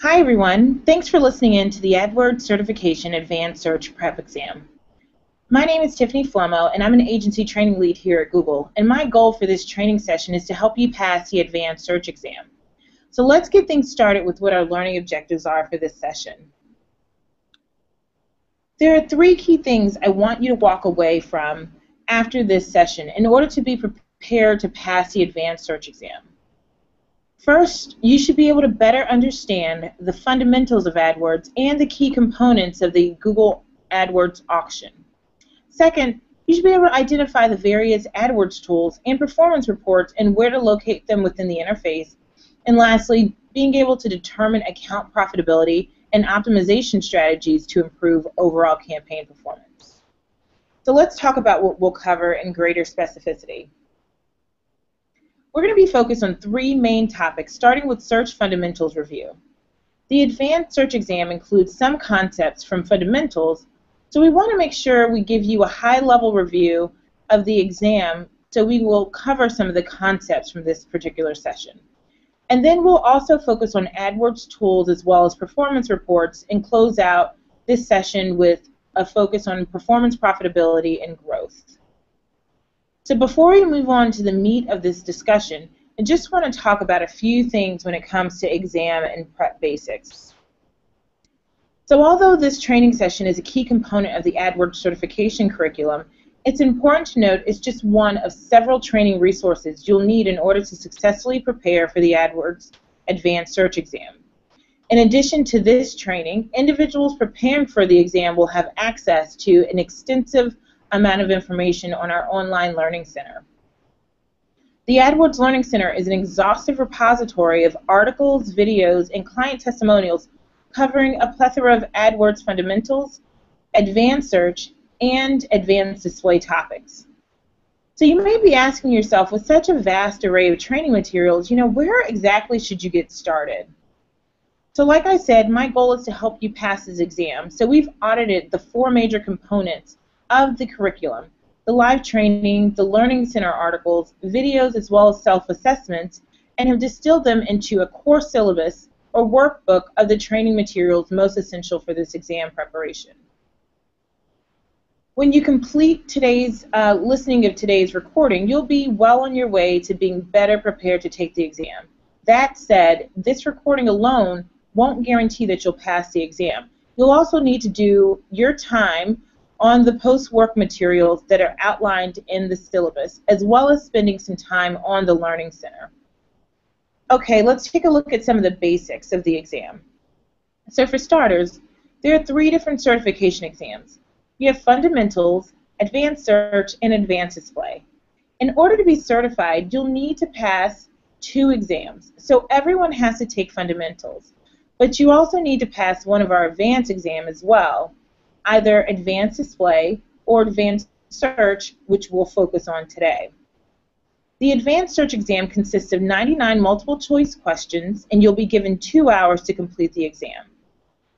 Hi everyone, thanks for listening in to the AdWords Certification Advanced Search Prep Exam. My name is Tiffany Flummo and I'm an agency training lead here at Google, and my goal for this training session is to help you pass the Advanced Search exam. So let's get things started with what our learning objectives are for this session. There are three key things I want you to walk away from after this session in order to be prepared to pass the Advanced Search exam. First, you should be able to better understand the fundamentals of AdWords and the key components of the Google AdWords auction. Second, you should be able to identify the various AdWords tools and performance reports and where to locate them within the interface. And lastly, being able to determine account profitability and optimization strategies to improve overall campaign performance. So let's talk about what we'll cover in greater specificity. We're going to be focused on three main topics, starting with Search Fundamentals Review. The Advanced Search exam includes some concepts from fundamentals, so we want to make sure we give you a high-level review of the exam, so we will cover some of the concepts from this particular session. And then we'll also focus on AdWords tools as well as performance reports and close out this session with a focus on performance profitability and growth. So before we move on to the meat of this discussion, I just want to talk about a few things when it comes to exam and prep basics. So although this training session is a key component of the AdWords certification curriculum, it's important to note it's just one of several training resources you'll need in order to successfully prepare for the AdWords Advanced Search exam. In addition to this training, individuals preparing for the exam will have access to an extensive amount of information on our online learning center. The AdWords Learning Center is an exhaustive repository of articles, videos, and client testimonials covering a plethora of AdWords fundamentals, advanced search, and advanced display topics. So you may be asking yourself, with such a vast array of training materials, where exactly should you get started? So like I said, my goal is to help you pass this exam. So we've audited the four major components of the curriculum: the live training, the Learning Center articles, videos, as well as self-assessments, and have distilled them into a core syllabus or workbook of the training materials most essential for this exam preparation. When you complete today's listening of today's recording, you'll be well on your way to being better prepared to take the exam. That said, this recording alone won't guarantee that you'll pass the exam. You'll also need to do your time on the post-work materials that are outlined in the syllabus, as well as spending some time on the Learning Center. Okay, let's take a look at some of the basics of the exam. So for starters, there are three different certification exams. You have Fundamentals, Advanced Search, and Advanced Display. In order to be certified, you'll need to pass two exams. So everyone has to take Fundamentals, but you also need to pass one of our Advanced exam as well, either Advanced Display or Advanced Search, which we'll focus on today. The Advanced Search exam consists of 99 multiple choice questions, and you'll be given 2 hours to complete the exam.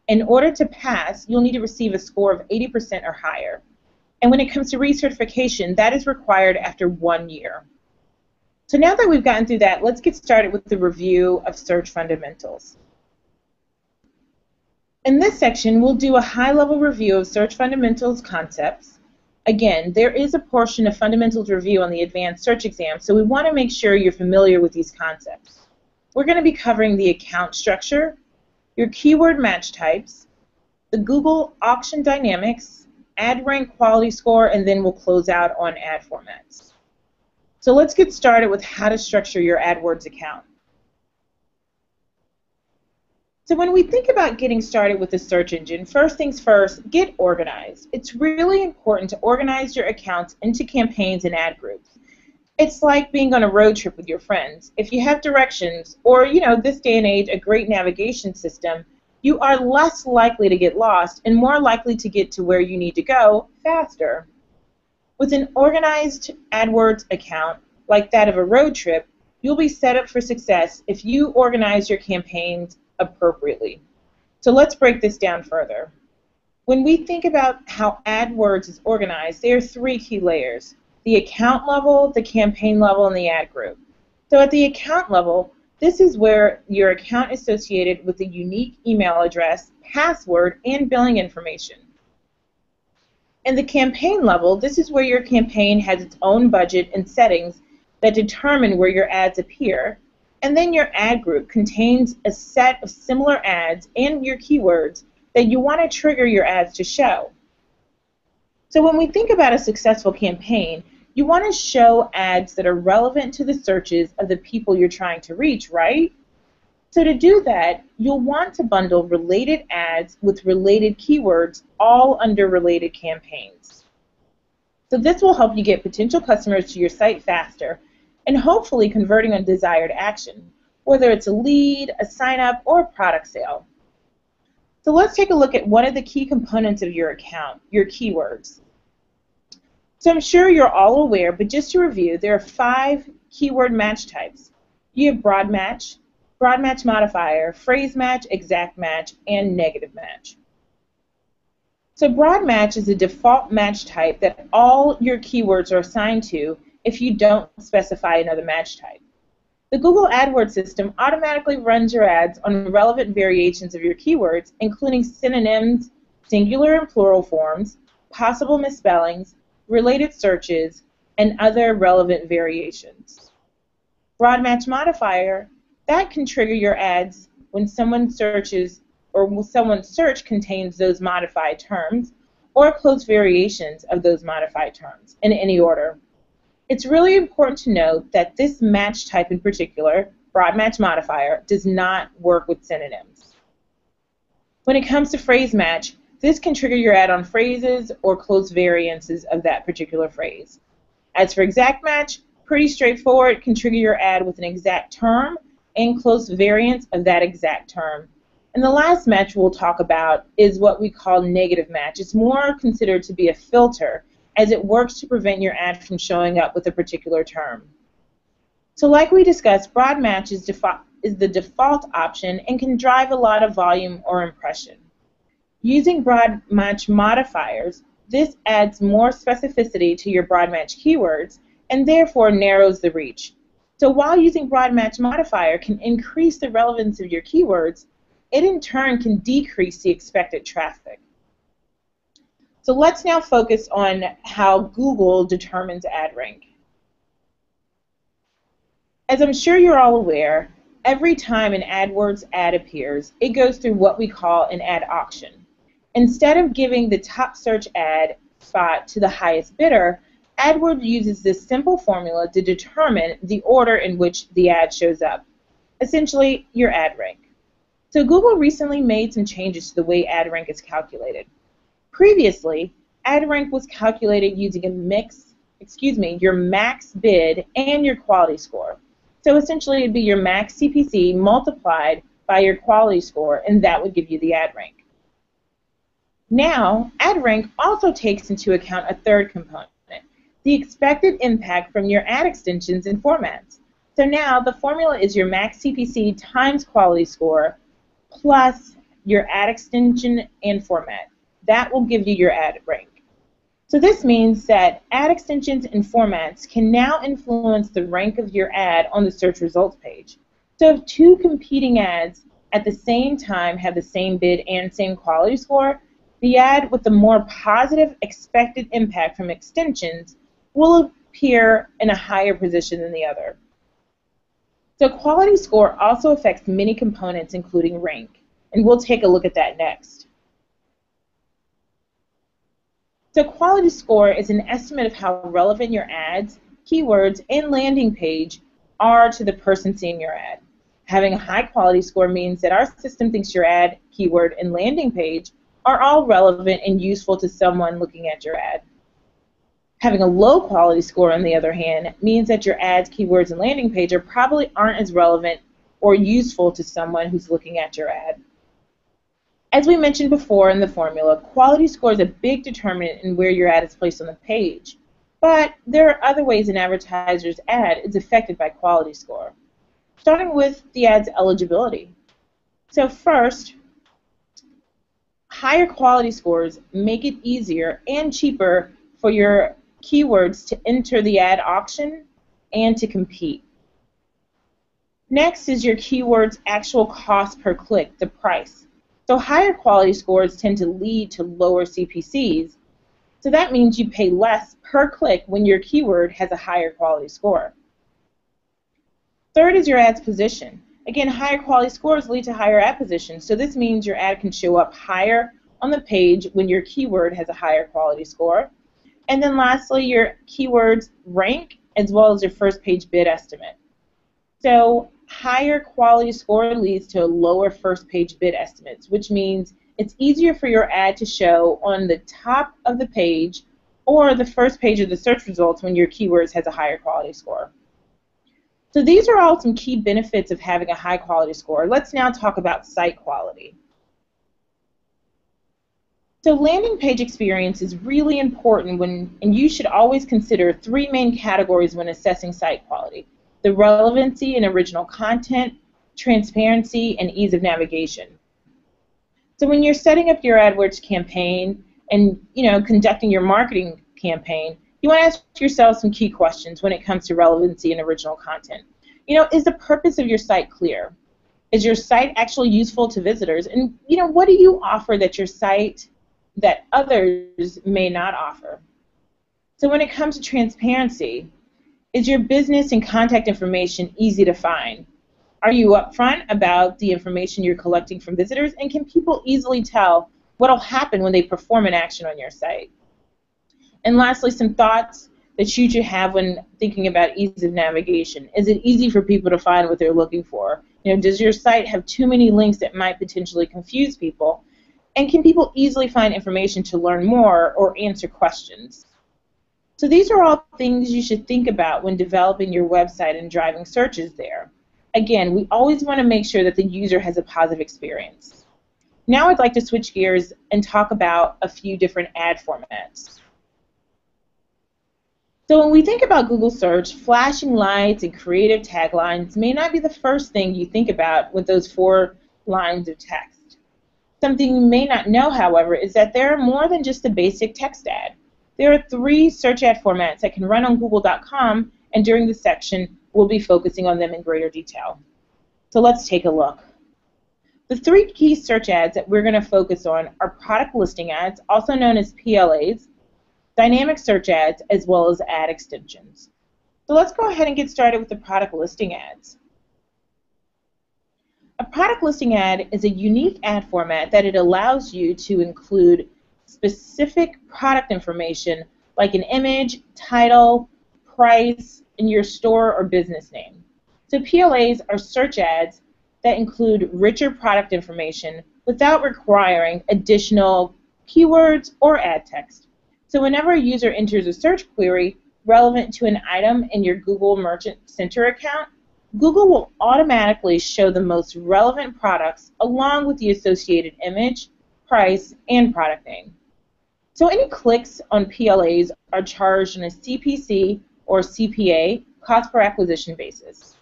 In order to pass, you'll need to receive a score of 80% or higher. And when it comes to recertification, that is required after 1 year. So now that we've gotten through that, let's get started with the review of Search Fundamentals. In this section, we'll do a high-level review of Search Fundamentals concepts. Again, there is a portion of Fundamentals review on the Advanced Search exam, so we want to make sure you're familiar with these concepts. We're going to be covering the account structure, your keyword match types, the Google auction dynamics, ad rank quality score, and then we'll close out on ad formats. So let's get started with how to structure your AdWords account. So when we think about getting started with the search engine, first things first, get organized. It's really important to organize your accounts into campaigns and ad groups. It's like being on a road trip with your friends. If you have directions, or this day and age, a great navigation system, you are less likely to get lost and more likely to get to where you need to go faster. With an organized AdWords account, like that of a road trip, you'll be set up for success if you organize your campaigns appropriately. So let's break this down further. When we think about how AdWords is organized, there are three key layers: the account level, the campaign level, and the ad group. So at the account level, This is where your account is associated with a unique email address, password, and billing information. In the campaign level, this is where your campaign has its own budget and settings that determine where your ads appear, and then your ad group contains a set of similar ads and your keywords that you want to trigger your ads to show. So when we think about a successful campaign, you want to show ads that are relevant to the searches of the people you're trying to reach, right? So to do that, you'll want to bundle related ads with related keywords all under related campaigns. So this will help you get potential customers to your site faster and hopefully converting a desired action, whether it's a lead, a sign-up, or a product sale. So let's take a look at one of the key components of your account, your keywords. So I'm sure you're all aware, but just to review, there are 5 keyword match types. You have broad match modifier, phrase match, exact match, and negative match. So broad match is a default match type that all your keywords are assigned to if you don't specify another match type. The Google AdWords system automatically runs your ads on relevant variations of your keywords, including synonyms, singular and plural forms, possible misspellings, related searches, and other relevant variations. Broad match modifier, that can trigger your ads when someone searches or when someone's search contains those modified terms or close variations of those modified terms in any order. It's really important to note that this match type in particular, broad match modifier, does not work with synonyms. When it comes to phrase match, this can trigger your ad on phrases or close variances of that particular phrase. As for exact match, pretty straightforward, can trigger your ad with an exact term and close variants of that exact term. And the last match we'll talk about is what we call negative match. It's more considered to be a filter, as it works to prevent your ad from showing up with a particular term. So like we discussed, broad match is the default option and can drive a lot of volume or impression. Using broad match modifiers, this adds more specificity to your broad match keywords and therefore narrows the reach. So while using broad match modifier can increase the relevance of your keywords, it in turn can decrease the expected traffic. So let's now focus on how Google determines ad rank. As I'm sure you're all aware, every time an AdWords ad appears, it goes through what we call an ad auction. Instead of giving the top search ad spot to the highest bidder, AdWords uses this simple formula to determine the order in which the ad shows up, essentially your ad rank. So Google recently made some changes to the way ad rank is calculated. Previously, ad rank was calculated using your max bid and your quality score. So essentially it'd be your max CPC multiplied by your quality score, and that would give you the ad rank. Now, ad rank also takes into account a third component, the expected impact from your ad extensions and formats. So now the formula is your max CPC times quality score plus your ad extension and format. That will give you your ad rank. So this means that ad extensions and formats can now influence the rank of your ad on the search results page. So if 2 competing ads at the same time have the same bid and same quality score, the ad with the more positive expected impact from extensions will appear in a higher position than the other. So quality score also affects many components, including rank, and we'll take a look at that next. So quality score is an estimate of how relevant your ads, keywords, and landing page are to the person seeing your ad. Having a high quality score means that our system thinks your ad, keyword, and landing page are all relevant and useful to someone looking at your ad. Having a low quality score, on the other hand, means that your ads, keywords, and landing page probably aren't as relevant or useful to someone who's looking at your ad. As we mentioned before in the formula, quality score is a big determinant in where your ad is placed on the page. But there are other ways an advertiser's ad is affected by quality score, starting with the ad's eligibility. So first, higher quality scores make it easier and cheaper for your keywords to enter the ad auction and to compete. Next is your keyword's actual cost per click, the price. So higher quality scores tend to lead to lower CPCs. So that means you pay less per click when your keyword has a higher quality score. Third is your ad's position. Again, higher quality scores lead to higher ad position. So this means your ad can show up higher on the page when your keyword has a higher quality score. And then lastly, your keywords rank as well as your first page bid estimate. So higher quality score leads to lower first page bid estimates, which means it's easier for your ad to show on the top of the page or the first page of the search results when your keywords has a higher quality score. So these are all some key benefits of having a high quality score. Let's now talk about site quality. So landing page experience is really important and you should always consider three main categories when assessing site quality: the relevancy and original content, transparency, and ease of navigation. So when you're setting up your AdWords campaign and conducting your marketing campaign, you want to ask yourself some key questions when it comes to relevancy and original content. Is the purpose of your site clear? Is your site actually useful to visitors? And what do you offer that your site that others may not offer? So when it comes to transparency, is your business and contact information easy to find? Are you upfront about the information you're collecting from visitors? And can people easily tell what will happen when they perform an action on your site? And lastly, some thoughts that you should have when thinking about ease of navigation. Is it easy for people to find what they're looking for? Does your site have too many links that might potentially confuse people? And can people easily find information to learn more or answer questions? So these are all things you should think about when developing your website and driving searches there. Again, we always want to make sure that the user has a positive experience. Now I'd like to switch gears and talk about a few different ad formats. So when we think about Google search, flashing lights and creative taglines may not be the first thing you think about with those 4 lines of text. Something you may not know, however, is that there are more than just a basic text ad. There are 3 search ad formats that can run on Google.com, and during this section, we'll be focusing on them in greater detail. So let's take a look. The 3 key search ads that we're going to focus on are product listing ads, also known as PLAs, dynamic search ads, as well as ad extensions. So let's go ahead and get started with the product listing ads. A product listing ad is a unique ad format that it allows you to include specific product information like an image, title, price, and your store or business name. So PLAs are search ads that include richer product information without requiring additional keywords or ad text. So whenever a user enters a search query relevant to an item in your Google Merchant Center account, Google will automatically show the most relevant products along with the associated image, price, and product name. So any clicks on PLAs are charged on a CPC or CPA, cost per acquisition basis.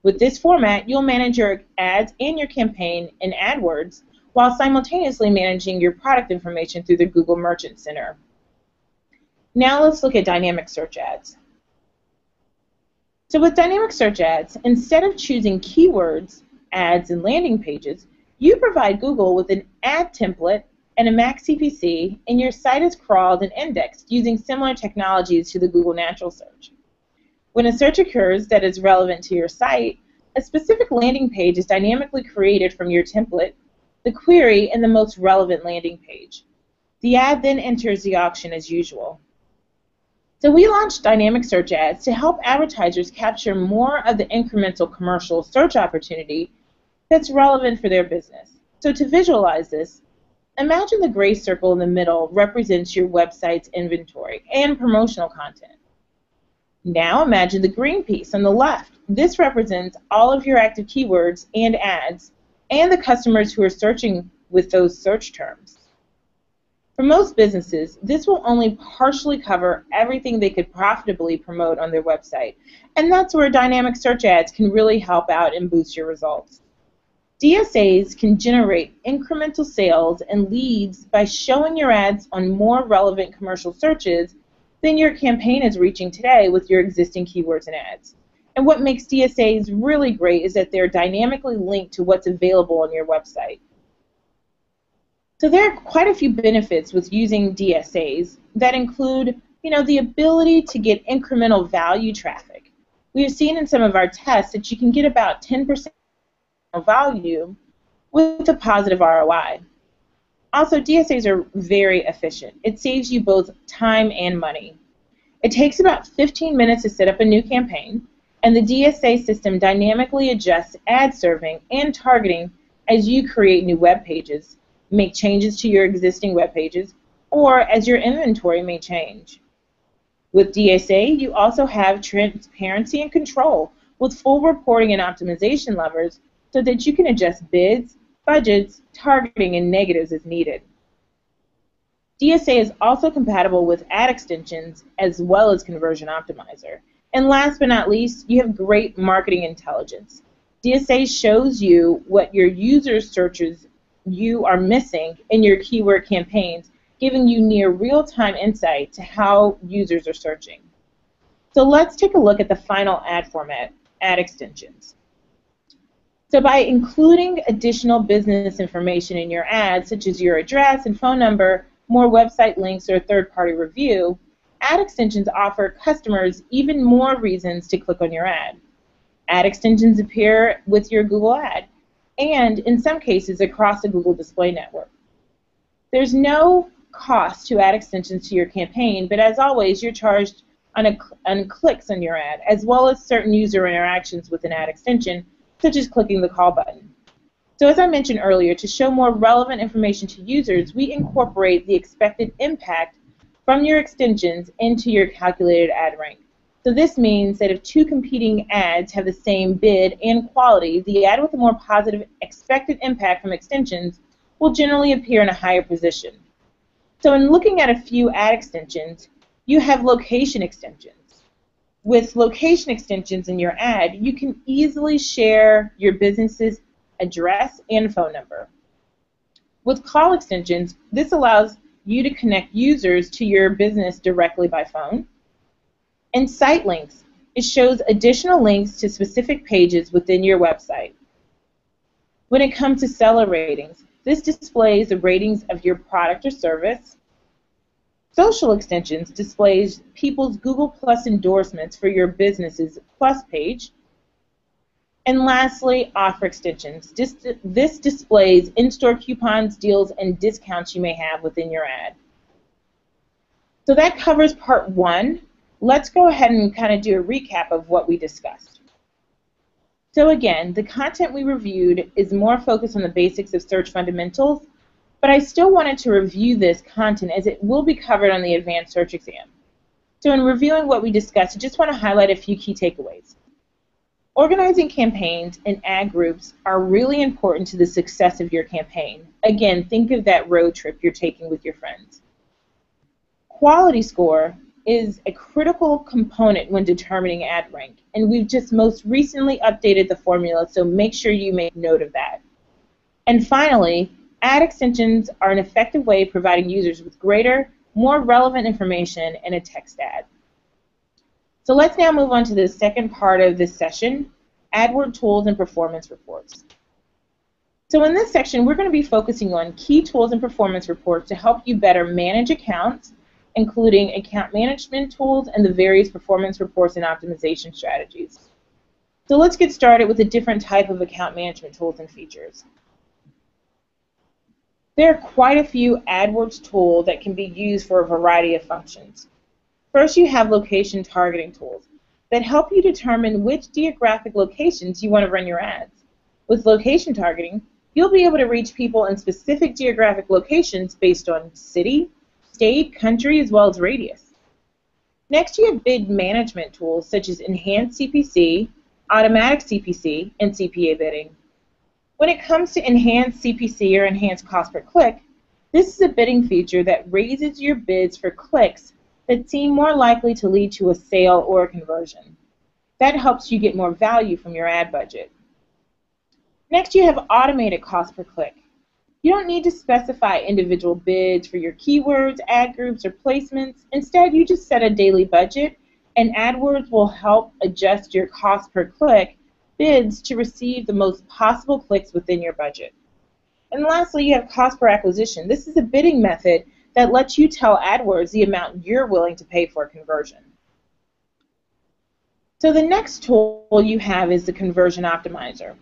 With this format, you'll manage your ads and your campaign in AdWords while simultaneously managing your product information through the Google Merchant Center. Now let's look at dynamic search ads. So with dynamic search ads, instead of choosing keywords, ads, and landing pages, you provide Google with an ad template and a max CPC, and your site is crawled and indexed using similar technologies to the Google Natural Search. When a search occurs that is relevant to your site, a specific landing page is dynamically created from your template, the query, and the most relevant landing page. The ad then enters the auction as usual. So we launched dynamic search ads to help advertisers capture more of the incremental commercial search opportunity that's relevant for their business. So to visualize this, imagine the gray circle in the middle represents your website's inventory and promotional content. Now imagine the green piece on the left. This represents all of your active keywords and ads and the customers who are searching with those search terms. For most businesses, this will only partially cover everything they could profitably promote on their website, and that's where dynamic search ads can really help out and boost your results. DSAs can generate incremental sales and leads by showing your ads on more relevant commercial searches than your campaign is reaching today with your existing keywords and ads. And what makes DSAs really great is that they're dynamically linked to what's available on your website. So there are quite a few benefits with using DSAs that include, the ability to get incremental value traffic. We have seen in some of our tests that you can get about 10% value with a positive ROI. Also, DSAs are very efficient. It saves you both time and money. It takes about 15 minutes to set up a new campaign, and the DSA system dynamically adjusts ad serving and targeting as you create new web pages, make changes to your existing web pages, or as your inventory may change. With DSA, you also have transparency and control with full reporting and optimization levers so that you can adjust bids, budgets, targeting, and negatives as needed. DSA is also compatible with ad extensions as well as Conversion Optimizer. And last but not least, you have great marketing intelligence. DSA shows you what your user searches you are missing in your keyword campaigns, giving you near real-time insight to how users are searching. So let's take a look at the final ad format, ad extensions. So by including additional business information in your ad, such as your address and phone number, more website links, or third-party review, ad extensions offer customers even more reasons to click on your ad. Ad extensions appear with your Google ad, and in some cases across the Google Display Network. There's no cost to add extensions to your campaign, but as always, you're charged on clicks on your ad, as well as certain user interactions with an ad extension, such as clicking the call button. So as I mentioned earlier, to show more relevant information to users, we incorporate the expected impact from your extensions into your calculated ad rank. So this means that if two competing ads have the same bid and quality, the ad with a more positive expected impact from extensions will generally appear in a higher position. So in looking at a few ad extensions, you have location extensions. With location extensions in your ad, you can easily share your business's address and phone number. With call extensions, this allows you to connect users to your business directly by phone. And site links, it shows additional links to specific pages within your website. When it comes to seller ratings, this displays the ratings of your product or service. Social extensions displays people's Google Plus endorsements for your business's Plus page. And lastly, offer extensions. This displays in-store coupons, deals, and discounts you may have within your ad. So that covers part one. Let's go ahead and kind of do a recap of what we discussed. So again, the content we reviewed is more focused on the basics of search fundamentals, but I still wanted to review this content as it will be covered on the advanced search exam. So in reviewing what we discussed, I just want to highlight a few key takeaways. Organizing campaigns and ad groups are really important to the success of your campaign. Again, think of that road trip you're taking with your friends. Quality score is a critical component when determining ad rank, and we've just most recently updated the formula, so make sure you make note of that. And finally, ad extensions are an effective way of providing users with greater, more relevant information in a text ad. So let's now move on to the second part of this session, AdWords tools and performance reports. So in this section, we're going to be focusing on key tools and performance reports to help you better manage accounts, including account management tools and the various performance reports and optimization strategies. So let's get started with a different type of account management tools and features. There are quite a few AdWords tools that can be used for a variety of functions. First, you have location targeting tools that help you determine which geographic locations you want to run your ads. With location targeting, you'll be able to reach people in specific geographic locations based on city, state, country, as well as radius. Next, you have bid management tools such as Enhanced CPC, Automatic CPC, and CPA bidding. When it comes to Enhanced CPC or Enhanced Cost Per Click, this is a bidding feature that raises your bids for clicks that seem more likely to lead to a sale or a conversion. That helps you get more value from your ad budget. Next, you have Automated Cost Per Click. You don't need to specify individual bids for your keywords, ad groups, or placements. Instead, you just set a daily budget And AdWords will help adjust your cost per click bids to receive the most possible clicks within your budget. And lastly, you have cost per acquisition. This is a bidding method that lets you tell AdWords the amount you're willing to pay for a conversion. So the next tool you have is the Conversion Optimizer.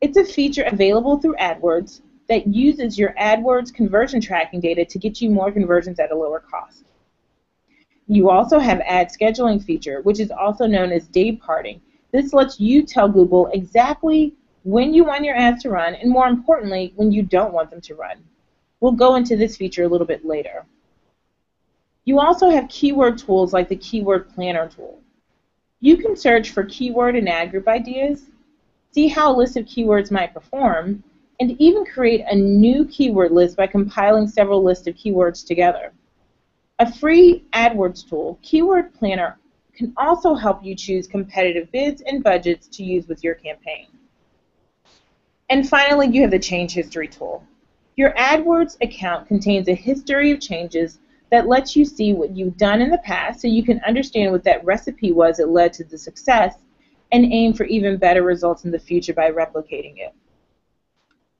It's a feature available through AdWords that uses your AdWords conversion tracking data to get you more conversions at a lower cost. You also have ad scheduling feature, which is also known as day parting. This lets you tell Google exactly when you want your ads to run, and more importantly, when you don't want them to run. We'll go into this feature a little bit later. You also have keyword tools like the Keyword Planner tool. You can search for keyword and ad group ideas, see how a list of keywords might perform, and even create a new keyword list by compiling several lists of keywords together. A free AdWords tool, Keyword Planner, can also help you choose competitive bids and budgets to use with your campaign. And finally, you have the Change History tool. Your AdWords account contains a history of changes that lets you see what you've done in the past so you can understand what that recipe was that led to the success and aim for even better results in the future by replicating it.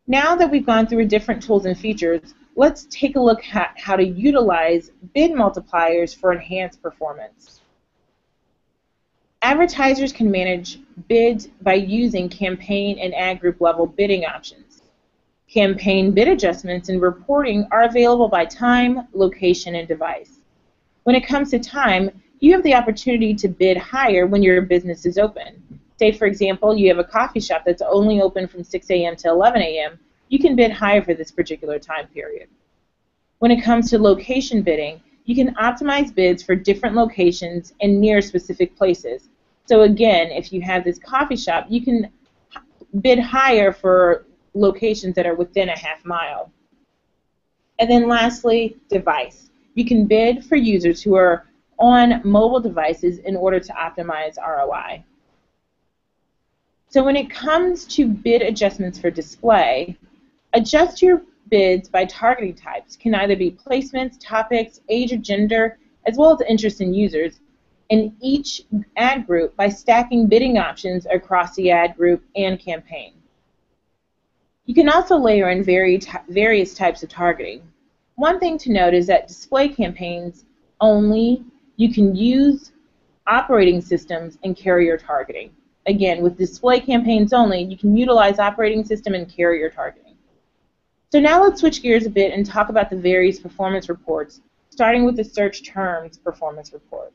Now that we've gone through different tools and features, let's take a look at how to utilize bid multipliers for enhanced performance. Advertisers can manage bids by using campaign and ad group level bidding options. Campaign bid adjustments and reporting are available by time, location, and device. When it comes to time, you have the opportunity to bid higher when your business is open. Say, for example, you have a coffee shop that's only open from 6 a.m. to 11 a.m., you can bid higher for this particular time period. When it comes to location bidding, you can optimize bids for different locations and near specific places. So again, if you have this coffee shop, you can bid higher for locations that are within a half mile. And then lastly, device. You can bid for users who are on mobile devices in order to optimize ROI. So when it comes to bid adjustments for display, adjust your bids by targeting types. Can either be placements, topics, age or gender, as well as interest in users, in each ad group by stacking bidding options across the ad group and campaign. You can also layer in various types of targeting. One thing to note is that display campaigns only, you can use operating systems and carrier targeting. Again, with display campaigns only, you can utilize operating system and carrier targeting. So now let's switch gears a bit and talk about the various performance reports, starting with the search terms performance report.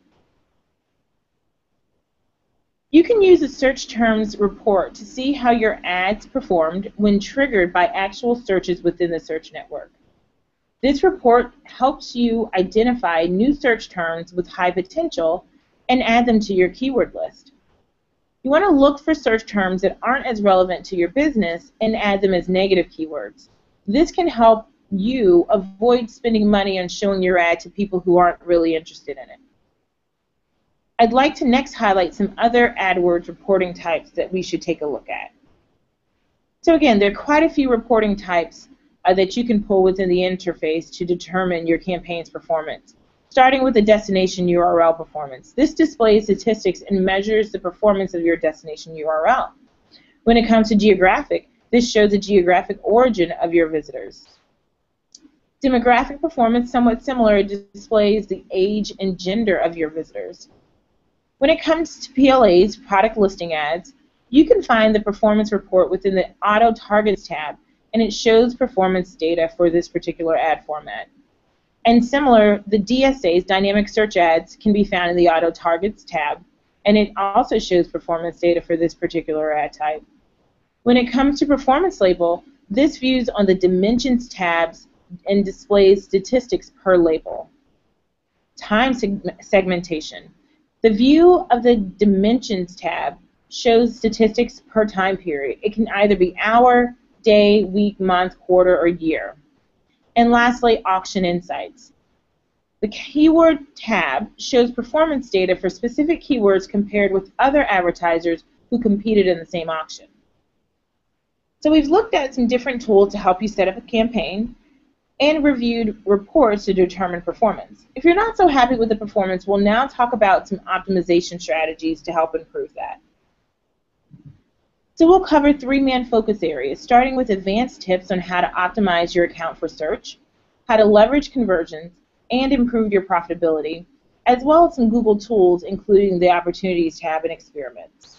You can use the search terms report to see how your ads performed when triggered by actual searches within the search network. This report helps you identify new search terms with high potential and add them to your keyword list. You want to look for search terms that aren't as relevant to your business and add them as negative keywords. This can help you avoid spending money on showing your ad to people who aren't really interested in it. I'd like to next highlight some other AdWords reporting types that we should take a look at. So again, there are quite a few reporting types that you can pull within the interface to determine your campaign's performance, starting with the destination URL performance. This displays statistics and measures the performance of your destination URL. When it comes to geographic, this shows the geographic origin of your visitors. Demographic performance, somewhat similar, it displays the age and gender of your visitors. When it comes to PLAs, product listing ads, you can find the performance report within the Auto Targets tab, and it shows performance data for this particular ad format. And similar, the DSAs, Dynamic Search Ads, can be found in the Auto Targets tab, and it also shows performance data for this particular ad type. When it comes to performance label, this views on the Dimensions tabs and displays statistics per label. Time segmentation. The view of the Dimensions tab shows statistics per time period. It can either be hour, day, week, month, quarter, or year. And lastly, Auction Insights. The Keyword tab shows performance data for specific keywords compared with other advertisers who competed in the same auction. So we've looked at some different tools to help you set up a campaign. and reviewed reports to determine performance. If you're not so happy with the performance, we'll now talk about some optimization strategies to help improve that. So we'll cover three main focus areas, starting with advanced tips on how to optimize your account for search, how to leverage conversions, and improve your profitability, as well as some Google tools, including the opportunities tab and experiments.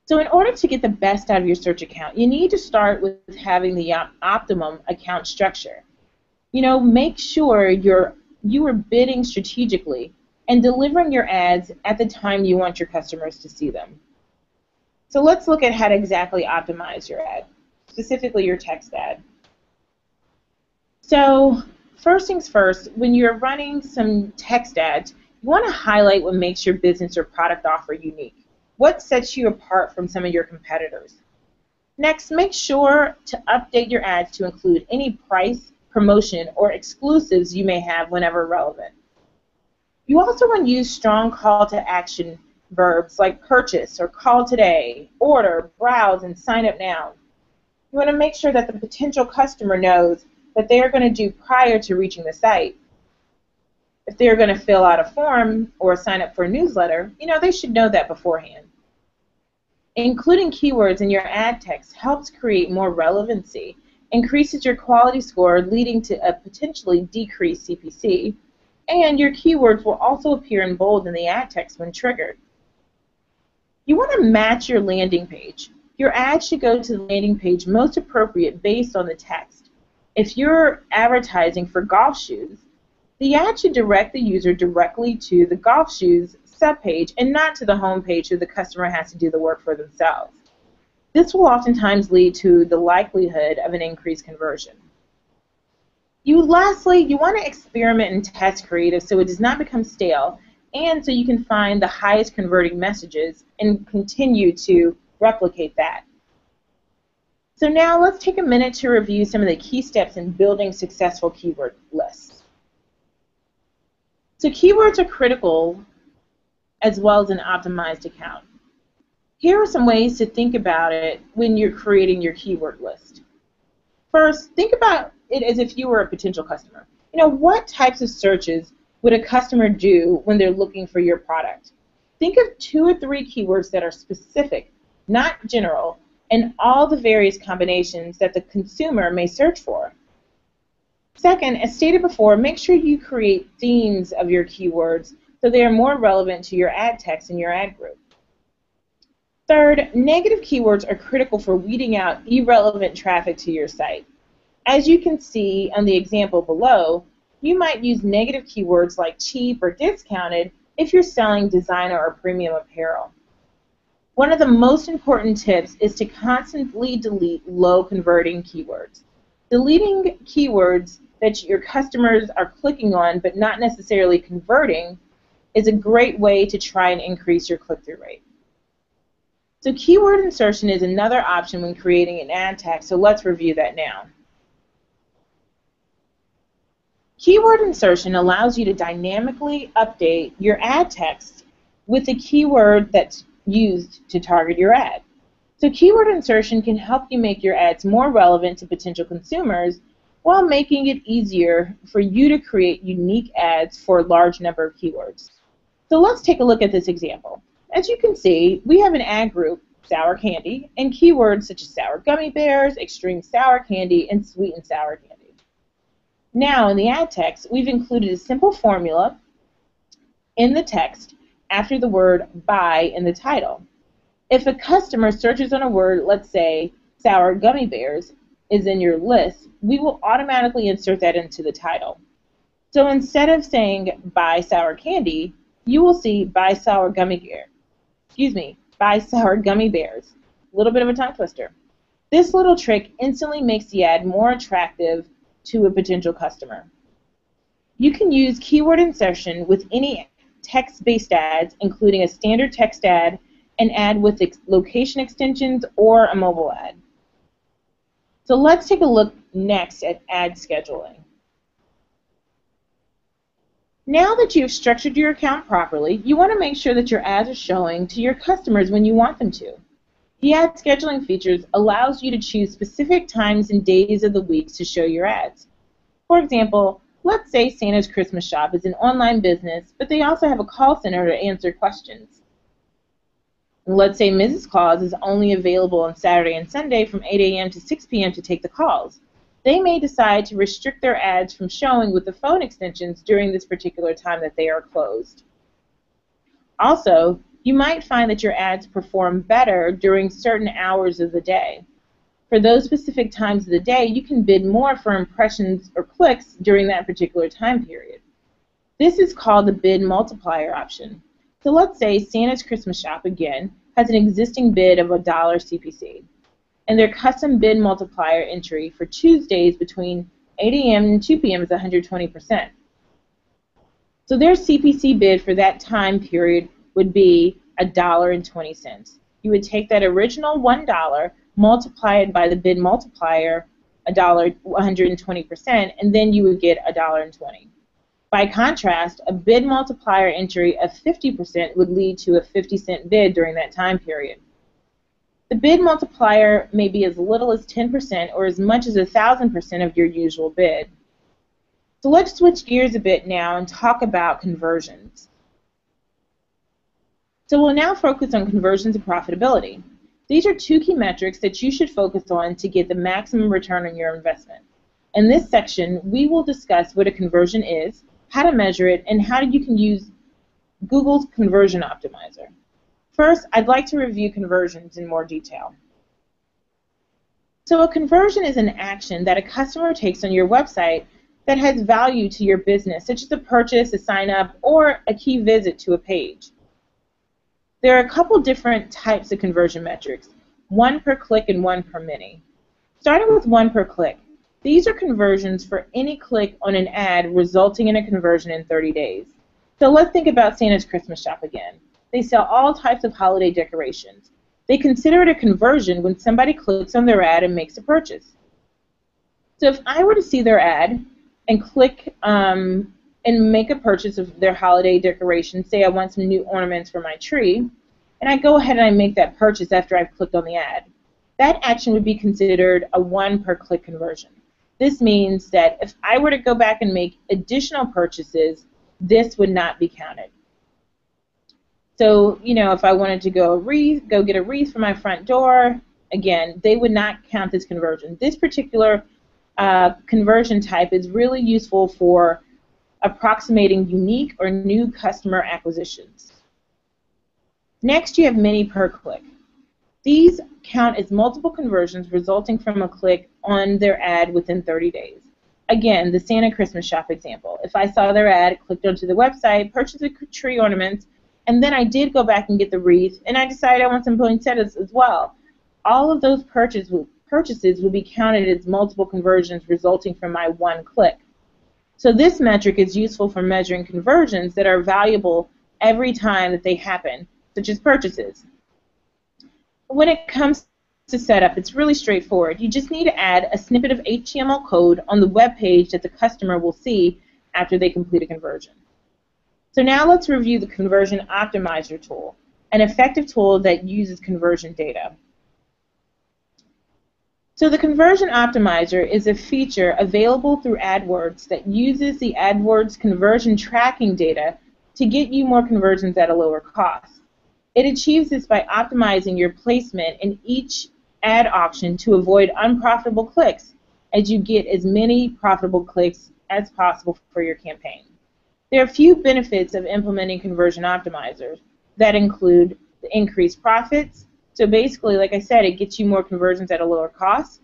So in order to get the best out of your search account, you need to start with having the optimum account structure. Make sure you are bidding strategically and delivering your ads at the time you want your customers to see them. So let's look at how to exactly optimize your ad, specifically your text ad. So first things first, when you're running some text ads, you want to highlight what makes your business or product offer unique. What sets you apart from some of your competitors? Next, make sure to update your ads to include any price, promotion, or exclusives you may have whenever relevant. You also want to use strong call to action verbs like purchase or call today, order, browse, and sign up now. You want to make sure that the potential customer knows what they are going to do prior to reaching the site. If they're going to fill out a form or sign up for a newsletter, they should know that beforehand. Including keywords in your ad text helps create more relevancy, increases your quality score, leading to a potentially decreased CPC, and your keywords will also appear in bold in the ad text when triggered. You want to match your landing page. Your ad should go to the landing page most appropriate based on the text. If you're advertising for golf shoes, the ad should direct the user directly to the golf shoes subpage and not to the home page where the customer has to do the work for themselves. This will oftentimes lead to the likelihood of an increased conversion. Lastly, you want to experiment and test creative so it does not become stale, and so you can find the highest converting messages and continue to replicate that. So now let's take a minute to review some of the key steps in building successful keyword lists. So keywords are critical as well as an optimized account. Here are some ways to think about it when you're creating your keyword list. First, think about it as if you were a potential customer. What types of searches would a customer do when they're looking for your product? Think of 2 or 3 keywords that are specific, not general, and all the various combinations that the consumer may search for. Second, as stated before, make sure you create themes of your keywords so they are more relevant to your ad text and your ad group. Third, negative keywords are critical for weeding out irrelevant traffic to your site. As you can see on the example below, you might use negative keywords like cheap or discounted if you're selling designer or premium apparel. One of the most important tips is to constantly delete low-converting keywords. Deleting keywords that your customers are clicking on but not necessarily converting is a great way to try and increase your click-through rate. So keyword insertion is another option when creating an ad text, so let's review that now. Keyword insertion allows you to dynamically update your ad text with the keyword that's used to target your ad. So keyword insertion can help you make your ads more relevant to potential consumers while making it easier for you to create unique ads for a large number of keywords. So let's take a look at this example. As you can see, we have an ad group, sour candy, and keywords such as sour gummy bears, extreme sour candy, and sweet and sour candy. Now, in the ad text, we've included a simple formula in the text after the word buy in the title. If a customer searches on a word, let's say sour gummy bears is in your list, we will automatically insert that into the title. So instead of saying buy sour candy, you will see buy sour gummy bears. Buy sour gummy bears. A little bit of a tongue twister. This little trick instantly makes the ad more attractive to a potential customer. You can use keyword insertion with any text-based ads, including a standard text ad, an ad with location extensions, or a mobile ad. So let's take a look next at ad scheduling. Now that you've structured your account properly, you want to make sure that your ads are showing to your customers when you want them to. The ad scheduling features allows you to choose specific times and days of the week to show your ads. For example, let's say Santa's Christmas Shop is an online business, but they also have a call center to answer questions. Let's say Mrs. Claus is only available on Saturday and Sunday from 8 a.m. to 6 p.m. to take the calls. They may decide to restrict their ads from showing with the phone extensions during this particular time that they are closed. Also, you might find that your ads perform better during certain hours of the day. For those specific times of the day, you can bid more for impressions or clicks during that particular time period. This is called the bid multiplier option. So let's say Santa's Christmas Shop, again, has an existing bid of $1 CPC, and their custom bid multiplier entry for Tuesdays between 8 a.m. and 2 p.m. is 120%. So their CPC bid for that time period would be $1.20. You would take that original $1, multiply it by the bid multiplier, 120%, and then you would get $1.20. By contrast, a bid multiplier entry of 50% would lead to a 50-cent bid during that time period. The bid multiplier may be as little as 10% or as much as 1,000% of your usual bid. So let's switch gears a bit now and talk about conversions. So we'll now focus on conversions and profitability. These are two key metrics that you should focus on to get the maximum return on your investment. In this section, we will discuss what a conversion is, how to measure it, and how you can use Google's Conversion Optimizer. First, I'd like to review conversions in more detail. So a conversion is an action that a customer takes on your website that has value to your business, such as a purchase, a sign-up, or a key visit to a page. There are a couple different types of conversion metrics, one per click and one per mini. Starting with one per click. These are conversions for any click on an ad resulting in a conversion in 30 days. So let's think about Santa's Christmas Shop again. They sell all types of holiday decorations. They consider it a conversion when somebody clicks on their ad and makes a purchase. So if I were to see their ad and click and make a purchase of their holiday decoration, say I want some new ornaments for my tree, and I go ahead and I make that purchase after I've clicked on the ad, that action would be considered a one per click conversion. This means that if I were to go back and make additional purchases, this would not be counted. So, if I wanted to go get a wreath for my front door, again, they would not count this conversion. This particular conversion type is really useful for approximating unique or new customer acquisitions. Next, you have mini per click. These count as multiple conversions resulting from a click on their ad within 30 days. Again, the Santa Christmas Shop example. If I saw their ad, clicked onto the website, purchased the tree ornaments, and then I did go back and get the wreath, and I decided I want some poinsettias as well, all of those purchases will be counted as multiple conversions resulting from my one click. So this metric is useful for measuring conversions that are valuable every time that they happen, such as purchases. When it comes to setup, it's really straightforward. You just need to add a snippet of HTML code on the web page that the customer will see after they complete a conversion. So now let's review the Conversion Optimizer tool, an effective tool that uses conversion data. So the Conversion Optimizer is a feature available through AdWords that uses the AdWords conversion tracking data to get you more conversions at a lower cost. It achieves this by optimizing your placement in each ad auction to avoid unprofitable clicks as you get as many profitable clicks as possible for your campaign. There are a few benefits of implementing Conversion Optimizers that include the increased profits. So basically, like I said, it gets you more conversions at a lower cost,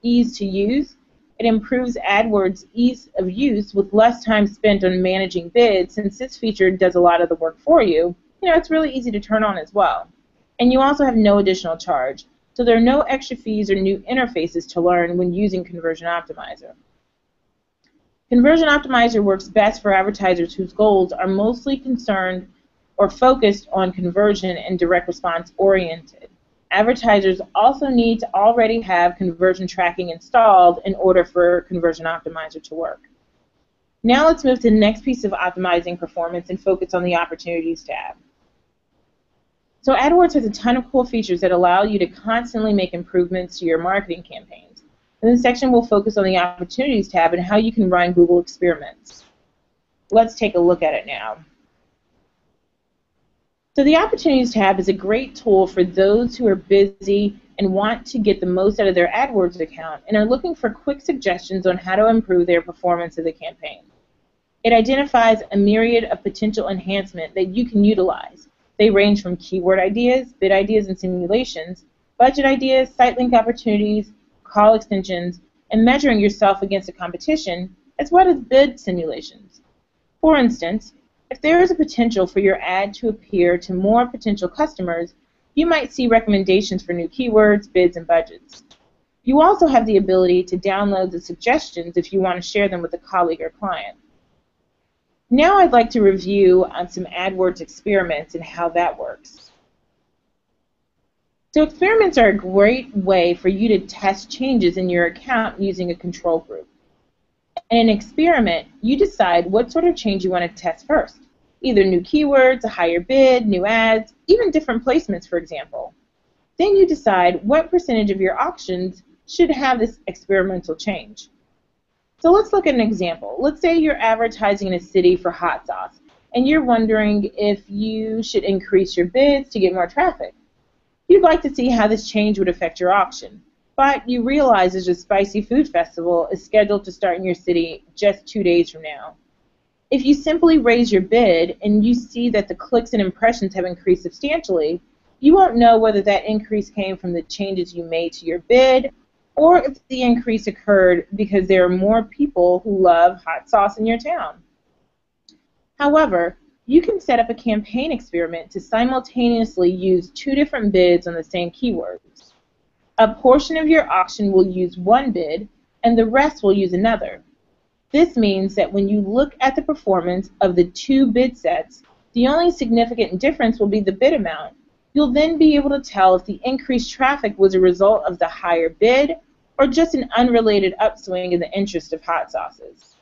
ease to use. It improves AdWords' ease of use with less time spent on managing bids. Since this feature does a lot of the work for you, it's really easy to turn on as well. And you also have no additional charge. So there are no extra fees or new interfaces to learn when using Conversion Optimizer. Conversion Optimizer works best for advertisers whose goals are mostly concerned or focused on conversion and direct response oriented. Advertisers also need to already have conversion tracking installed in order for Conversion Optimizer to work. Now let's move to the next piece of optimizing performance and focus on the Opportunities tab. So AdWords has a ton of cool features that allow you to constantly make improvements to your marketing campaigns. And this section will focus on the Opportunities tab and how you can run Google experiments. Let's take a look at it now. So the Opportunities tab is a great tool for those who are busy and want to get the most out of their AdWords account and are looking for quick suggestions on how to improve their performance of the campaign. It identifies a myriad of potential enhancement that you can utilize. They range from keyword ideas, bid ideas and simulations, budget ideas, site link opportunities, call extensions, and measuring yourself against the competition, as well as bid simulations. For instance, if there is a potential for your ad to appear to more potential customers, you might see recommendations for new keywords, bids, and budgets. You also have the ability to download the suggestions if you want to share them with a colleague or client. Now I'd like to review on some AdWords experiments and how that works. So experiments are a great way for you to test changes in your account using a control group. In an experiment, you decide what sort of change you want to test first. Either new keywords, a higher bid, new ads, even different placements, for example. Then you decide what percentage of your auctions should have this experimental change. So let's look at an example. Let's say you're advertising in a city for hot sauce, and you're wondering if you should increase your bids to get more traffic. You'd like to see how this change would affect your auction, but you realize there's a spicy food festival is scheduled to start in your city just 2 days from now. If you simply raise your bid and you see that the clicks and impressions have increased substantially, you won't know whether that increase came from the changes you made to your bid or if the increase occurred because there are more people who love hot sauce in your town. However, you can set up a campaign experiment to simultaneously use 2 different bids on the same keywords. A portion of your auction will use one bid and the rest will use another. This means that when you look at the performance of the 2 bid sets, the only significant difference will be the bid amount. You'll then be able to tell if the increased traffic was a result of the higher bid or just an unrelated upswing in the interest of hot sauces.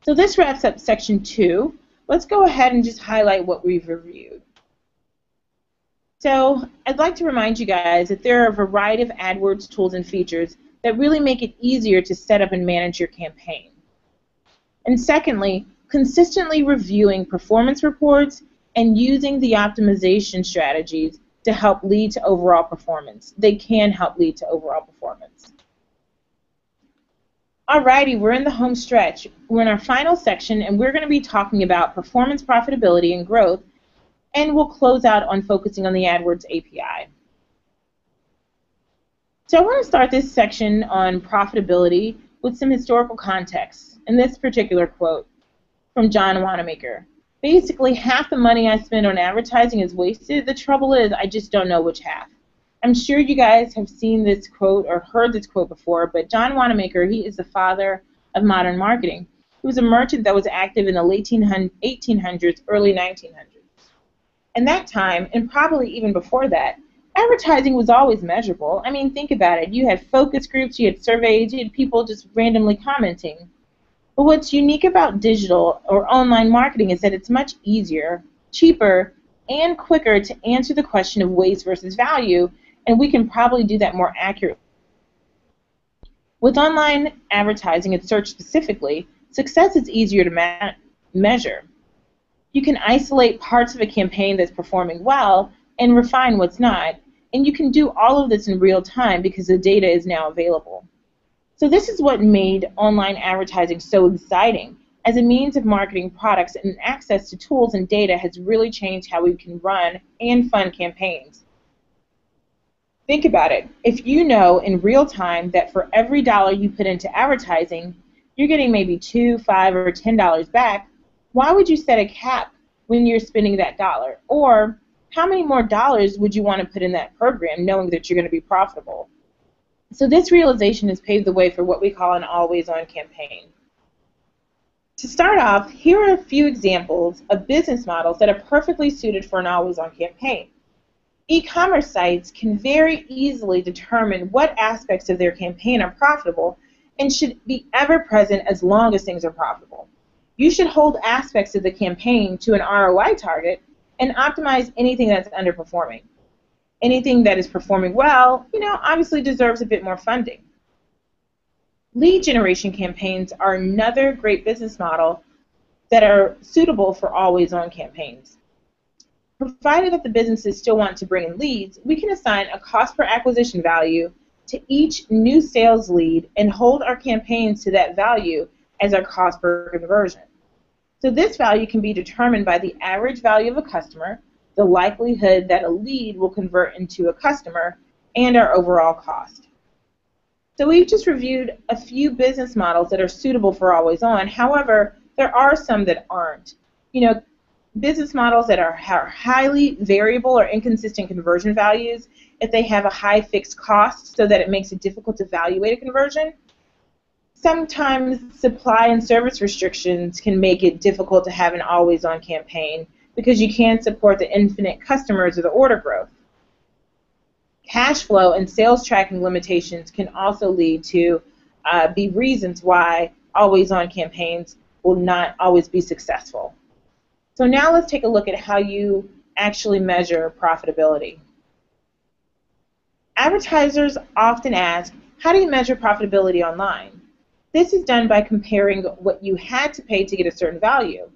So this wraps up section 2. Let's go ahead and just highlight what we've reviewed. So I'd like to remind you guys that there are a variety of AdWords tools and features that really make it easier to set up and manage your campaign. And secondly, consistently reviewing performance reports and using the optimization strategies to help lead to overall performance. They can help lead to overall performance. Alrighty, we're in the home stretch. We're in our final section, and we're going to be talking about performance, profitability, and growth, and we'll close out on focusing on the AdWords API. So I want to start this section on profitability with some historical context, and this particular quote from John Wanamaker. Basically, half the money I spend on advertising is wasted. The trouble is, I just don't know which half. I'm sure you guys have seen this quote or heard this quote before, but John Wanamaker, he is the father of modern marketing. He was a merchant that was active in the late 1800s, early 1900s. In that time, and probably even before that, advertising was always measurable. I mean, think about it. You had focus groups, you had surveys, you had people just randomly commenting. But what's unique about digital or online marketing is that it's much easier, cheaper, and quicker to answer the question of waste versus value, and we can probably do that more accurately. With online advertising and search specifically, success is easier to measure. You can isolate parts of a campaign that's performing well and refine what's not, and you can do all of this in real time because the data is now available. So this is what made online advertising so exciting. As a means of marketing products, and access to tools and data has really changed how we can run and fund campaigns. Think about it. If you know in real time that for every dollar you put into advertising, you're getting maybe $2, $5, or $10 back, why would you set a cap when you're spending that dollar? Or how many more dollars would you want to put in that program knowing that you're going to be profitable? So this realization has paved the way for what we call an always-on campaign. To start off, here are a few examples of business models that are perfectly suited for an always-on campaign. E-commerce sites can very easily determine what aspects of their campaign are profitable and should be ever present as long as things are profitable. You should hold aspects of the campaign to an ROI target and optimize anything that's underperforming. Anything that is performing well, obviously deserves a bit more funding. Lead generation campaigns are another great business model that are suitable for always-on campaigns. Provided that the businesses still want to bring in leads, we can assign a cost per acquisition value to each new sales lead and hold our campaigns to that value as our cost per conversion. So this value can be determined by the average value of a customer, the likelihood that a lead will convert into a customer, and our overall cost. So we've just reviewed a few business models that are suitable for always on. However, there are some that aren't. Business models that are highly variable or inconsistent conversion values, if they have a high fixed cost so that it makes it difficult to evaluate a conversion. Sometimes supply and service restrictions can make it difficult to have an always-on campaign because you can't support the infinite customers or the order growth. Cash flow and sales tracking limitations can also lead to be reasons why always-on campaigns will not always be successful. So now let's take a look at how you actually measure profitability. Advertisers often ask, how do you measure profitability online? This is done by comparing what you had to pay to get a certain value.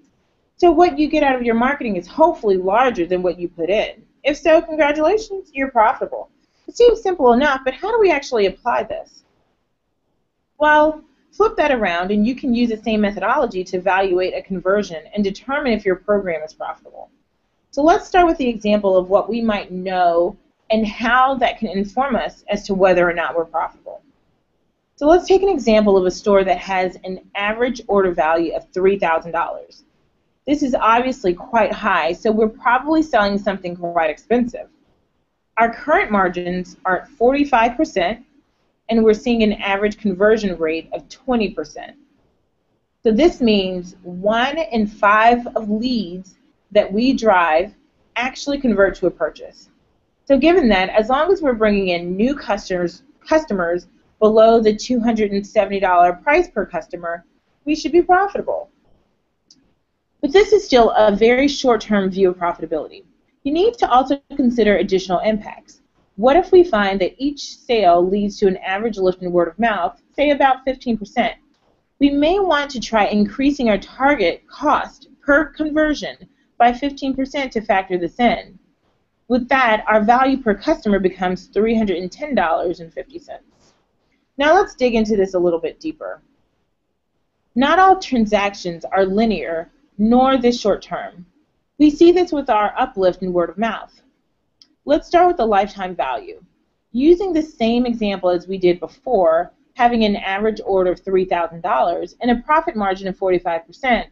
So what you get out of your marketing is hopefully larger than what you put in. If so, congratulations, you're profitable. It seems simple enough, but how do we actually apply this? Well, flip that around and you can use the same methodology to evaluate a conversion and determine if your program is profitable. So let's start with the example of what we might know and how that can inform us as to whether or not we're profitable. So let's take an example of a store that has an average order value of $3,000. This is obviously quite high, so we're probably selling something quite expensive. Our current margins are at 45%, and we're seeing an average conversion rate of 20%. So this means 1 in 5 of leads that we drive actually convert to a purchase. So given that, as long as we're bringing in new customers below the $270 price per customer, we should be profitable. But this is still a very short-term view of profitability. You need to also consider additional impacts. What if we find that each sale leads to an average lift in word of mouth, say about 15%? We may want to try increasing our target cost per conversion by 15% to factor this in. With that, our value per customer becomes $310.50. Now let's dig into this a little bit deeper. Not all transactions are linear, nor this short term. We see this with our uplift in word of mouth. Let's start with the lifetime value. Using the same example as we did before, having an average order of $3,000 and a profit margin of 45%,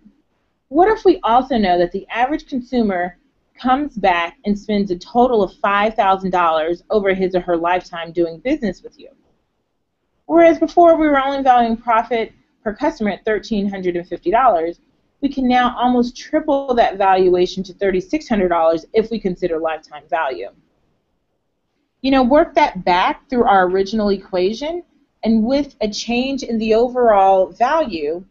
what if we also know that the average consumer comes back and spends a total of $5,000 over his or her lifetime doing business with you? Whereas before we were only valuing profit per customer at $1,350, we can now almost triple that valuation to $3,600 if we consider lifetime value. Work that back through our original equation, and with a change in the overall value,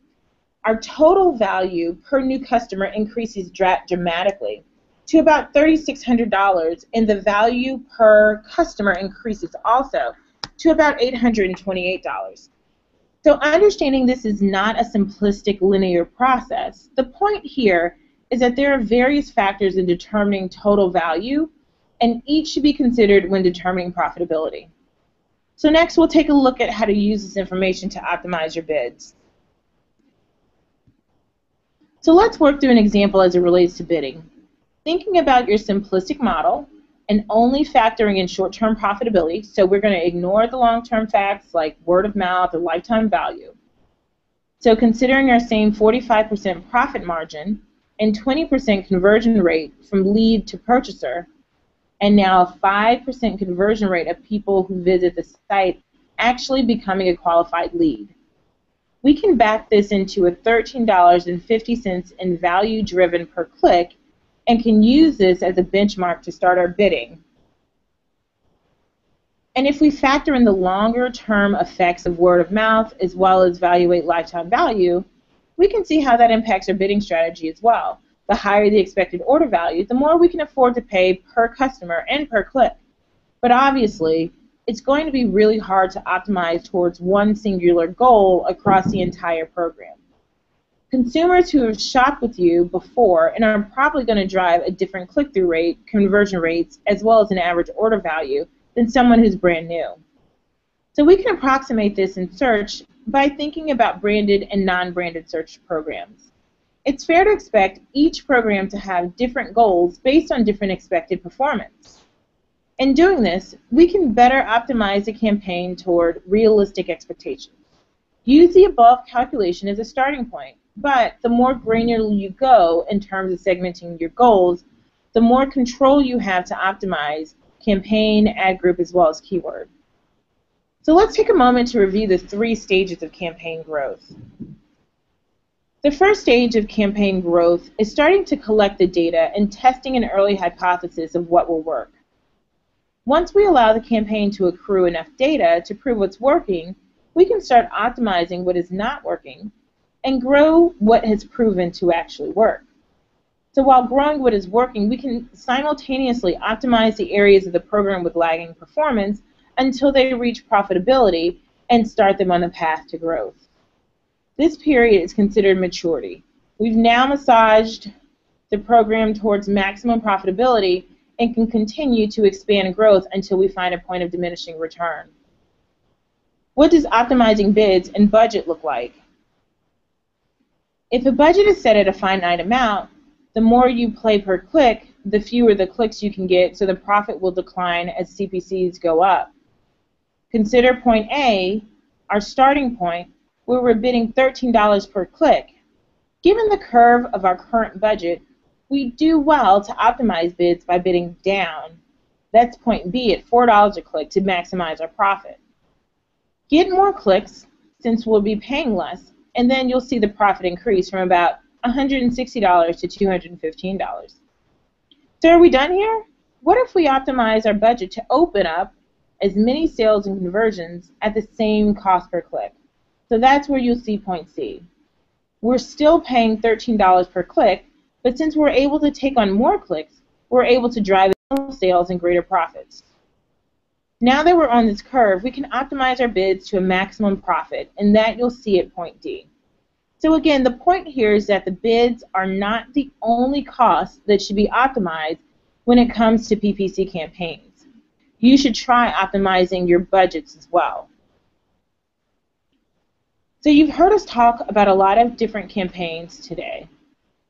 our total value per new customer increases dramatically to about $3,600, and the value per customer increases also to about $828. So understanding this is not a simplistic linear process, the point here is that there are various factors in determining total value, and each should be considered when determining profitability. So next we'll take a look at how to use this information to optimize your bids. So let's work through an example as it relates to bidding. Thinking about your simplistic model and only factoring in short-term profitability, so we're going to ignore the long-term facts like word of mouth or lifetime value. So considering our same 45% profit margin and 20% conversion rate from lead to purchaser, and now a 5% conversion rate of people who visit the site actually becoming a qualified lead. We can back this into a $13.50 in value driven per click and can use this as a benchmark to start our bidding. And if we factor in the longer term effects of word of mouth as well as evaluate lifetime value, we can see how that impacts our bidding strategy as well. The higher the expected order value, the more we can afford to pay per customer and per click. But obviously, it's going to be really hard to optimize towards one singular goal across the entire program. Consumers who have shopped with you before and are probably going to drive a different click-through rate, conversion rates, as well as an average order value than someone who's brand new. So we can approximate this in search by thinking about branded and non-branded search programs. It's fair to expect each program to have different goals based on different expected performance. In doing this, we can better optimize a campaign toward realistic expectations. Use the above calculation as a starting point, but the more granular you go in terms of segmenting your goals, the more control you have to optimize campaign, ad group, as well as keyword. So let's take a moment to review the 3 stages of campaign growth. The first stage of campaign growth is starting to collect the data and testing an early hypothesis of what will work. Once we allow the campaign to accrue enough data to prove what's working, we can start optimizing what is not working and grow what has proven to actually work. So while growing what is working, we can simultaneously optimize the areas of the program with lagging performance until they reach profitability and start them on the path to growth. This period is considered maturity. We've now massaged the program towards maximum profitability and can continue to expand growth until we find a point of diminishing return. What does optimizing bids and budget look like? If a budget is set at a finite amount, the more you pay per click, the fewer the clicks you can get, so the profit will decline as CPCs go up. Consider point A, our starting point, where we're bidding $13 per click. Given the curve of our current budget, we do well to optimize bids by bidding down. That's point B at $4 a click to maximize our profit. Get more clicks, since we'll be paying less, and then you'll see the profit increase from about $160 to $215. So are we done here? What if we optimize our budget to open up as many sales and conversions at the same cost per click? So that's where you'll see point C. We're still paying $13 per click, but since we're able to take on more clicks, we're able to drive sales and greater profits. Now that we're on this curve, we can optimize our bids to a maximum profit, and that you'll see at point D. So again, the point here is that the bids are not the only cost that should be optimized when it comes to PPC campaigns. You should try optimizing your budgets as well. So you've heard us talk about a lot of different campaigns today.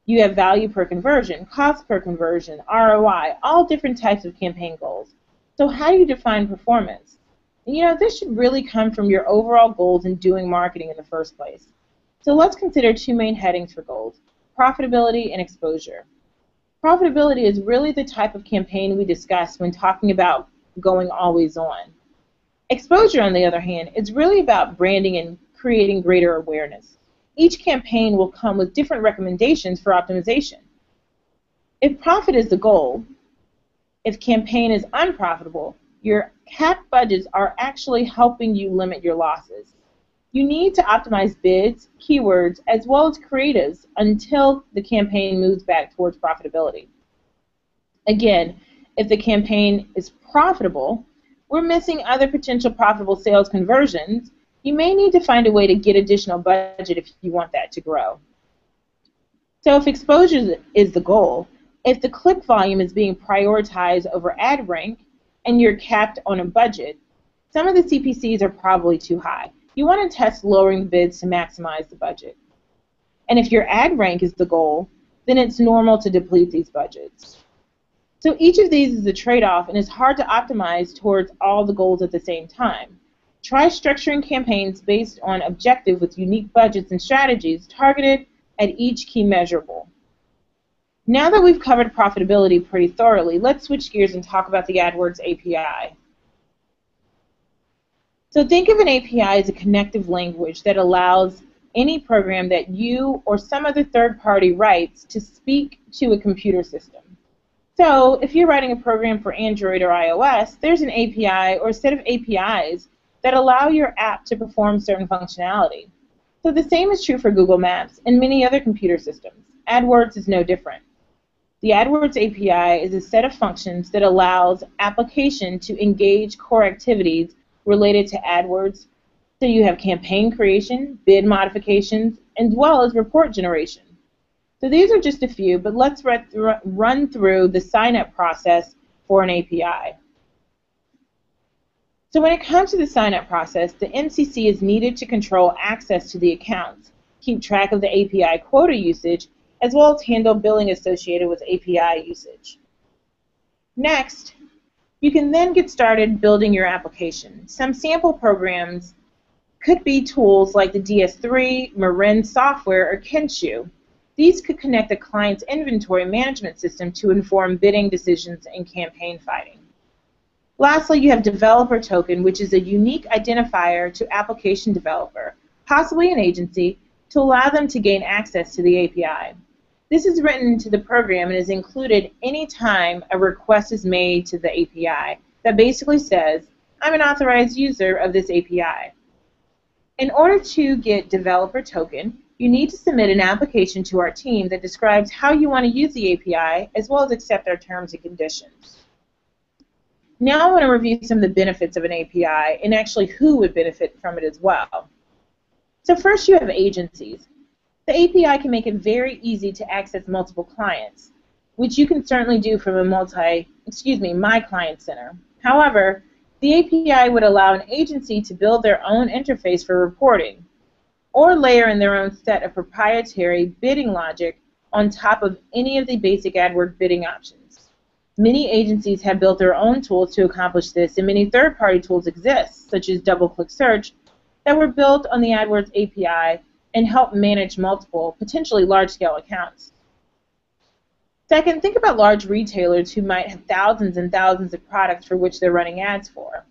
You have value per conversion, cost per conversion, ROI, all different types of campaign goals. So how do you define performance? You know, this should really come from your overall goals in doing marketing in the first place. So let's consider 2 main headings for goals, profitability and exposure. Profitability is really the type of campaign we discuss when talking about going always on. Exposure, on the other hand, is really about branding and creating greater awareness. Each campaign will come with different recommendations for optimization. If profit is the goal, if campaign is unprofitable, your capped budgets are actually helping you limit your losses. You need to optimize bids, keywords, as well as creatives until the campaign moves back towards profitability. Again, if the campaign is profitable, we're missing other potential profitable sales conversions. You may need to find a way to get additional budget if you want that to grow. So if exposure is the goal, if the click volume is being prioritized over ad rank and you're capped on a budget, some of the CPCs are probably too high. You want to test lowering the bids to maximize the budget. And if your ad rank is the goal, then it's normal to deplete these budgets. So each of these is a trade-off, and it's hard to optimize towards all the goals at the same time. Try structuring campaigns based on objective with unique budgets and strategies targeted at each key measurable. Now that we've covered profitability pretty thoroughly, let's switch gears and talk about the AdWords API. So think of an API as a connective language that allows any program that you or some other third party writes to speak to a computer system. So if you're writing a program for Android or iOS, there's an API or a set of APIs that allow your app to perform certain functionality. So the same is true for Google Maps and many other computer systems. AdWords is no different. The AdWords API is a set of functions that allows application to engage core activities related to AdWords. So you have campaign creation, bid modifications, as well as report generation. So these are just a few, but let's run through the sign-up process for an API. So when it comes to the sign-up process, the MCC is needed to control access to the accounts, keep track of the API quota usage, as well as handle billing associated with API usage. Next, you can then get started building your application. Some sample programs could be tools like the DS3, Marin Software, or Kenshu. These could connect a client's inventory management system to inform bidding decisions and campaign fighting. Lastly, you have developer token, which is a unique identifier to application developer, possibly an agency, to allow them to gain access to the API. This is written into the program and is included anytime a request is made to the API that basically says, I'm an authorized user of this API. In order to get developer token, you need to submit an application to our team that describes how you want to use the API, as well as accept our terms and conditions. Now I want to review some of the benefits of an API and actually who would benefit from it as well. So first you have agencies. The API can make it very easy to access multiple clients, which you can certainly do from a My Client Center. However, the API would allow an agency to build their own interface for reporting, or layer in their own set of proprietary bidding logic on top of any of the basic AdWords bidding options. Many agencies have built their own tools to accomplish this, and many third-party tools exist, such as DoubleClick Search, that were built on the AdWords API and help manage multiple, potentially large-scale accounts. Second, think about large retailers who might have thousands and thousands of products for which they're running ads for.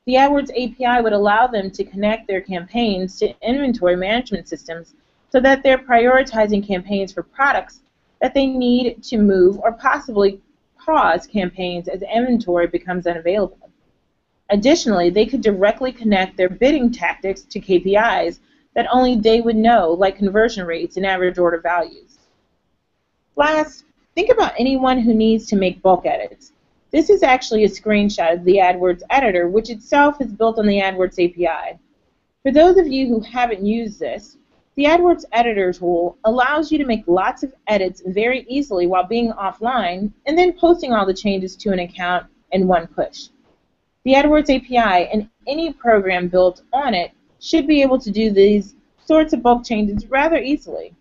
The AdWords API would allow them to connect their campaigns to inventory management systems so that they're prioritizing campaigns for products that they need to move or possibly pause campaigns as inventory becomes unavailable. Additionally, they could directly connect their bidding tactics to KPIs that only they would know, like conversion rates and average order values. Last, think about anyone who needs to make bulk edits. This is actually a screenshot of the AdWords editor, which itself is built on the AdWords API. For those of you who haven't used this, the AdWords editor tool allows you to make lots of edits very easily while being offline and then posting all the changes to an account in one push. The AdWords API and any program built on it should be able to do these sorts of bulk changes rather easily.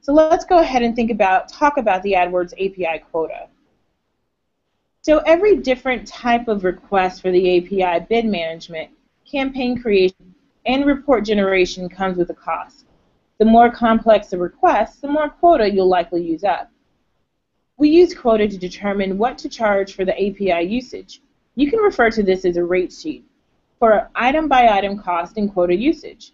So let's go ahead and talk about the AdWords API quota. So every different type of request for the API bid management, campaign creation, and report generation comes with a cost. The more complex the request, the more quota you'll likely use up. We use quota to determine what to charge for the API usage. You can refer to this as a rate sheet for item-by-item cost and quota usage.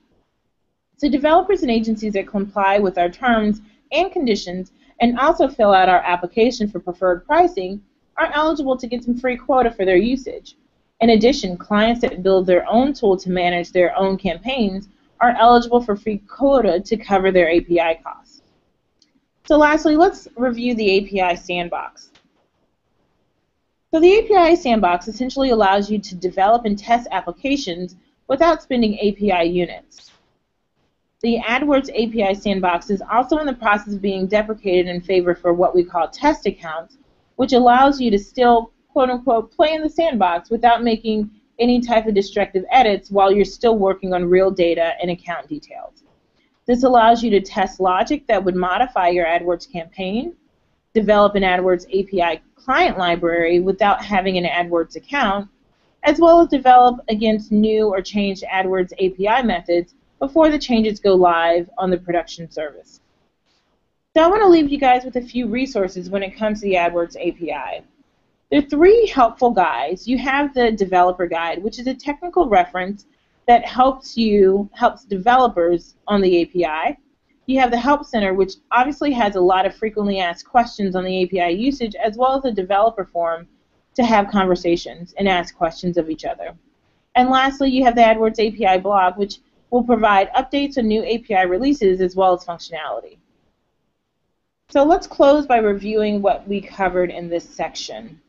So developers and agencies that comply with our terms and conditions and also fill out our application for preferred pricing are eligible to get some free quota for their usage. In addition, clients that build their own tool to manage their own campaigns are eligible for free quota to cover their API costs. So lastly, let's review the API sandbox. So the API sandbox essentially allows you to develop and test applications without spending API units. The AdWords API sandbox is also in the process of being deprecated in favor for what we call test accounts, which allows you to still, quote-unquote, play in the sandbox without making any type of destructive edits while you're still working on real data and account details. This allows you to test logic that would modify your AdWords campaign, develop an AdWords API client library without having an AdWords account, as well as develop against new or changed AdWords API methods before the changes go live on the production service. So I want to leave you guys with a few resources when it comes to the AdWords API. There are 3 helpful guides. You have the developer guide, which is a technical reference that helps developers on the API. You have the Help Center, which obviously has a lot of frequently asked questions on the API usage, as well as a developer forum to have conversations and ask questions of each other. And lastly, you have the AdWords API blog, which will provide updates on new API releases as well as functionality. So let's close by reviewing what we covered in this section.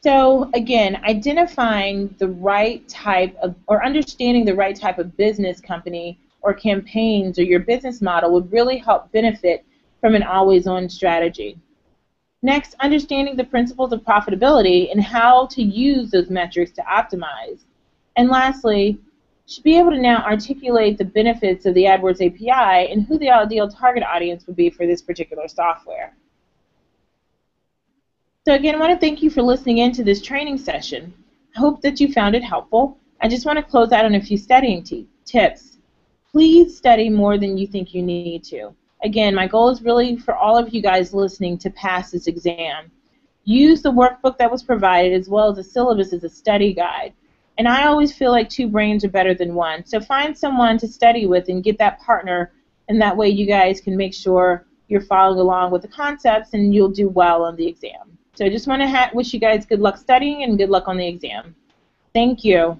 So again, identifying the right type of, or understanding the right type of business company or campaigns or your business model would really help benefit from an always-on strategy. Next, understanding the principles of profitability and how to use those metrics to optimize. And lastly, you should be able to now articulate the benefits of the AdWords API and who the ideal target audience would be for this particular software. So again, I want to thank you for listening in to this training session. I hope that you found it helpful. I just want to close out on a few studying tips. Please study more than you think you need to. Again, my goal is really for all of you guys listening to pass this exam. Use the workbook that was provided as well as the syllabus as a study guide. And I always feel like two brains are better than one. So find someone to study with and get that partner, and that way you guys can make sure you're following along with the concepts and you'll do well on the exam. So I just want to wish you guys good luck studying and good luck on the exam. Thank you.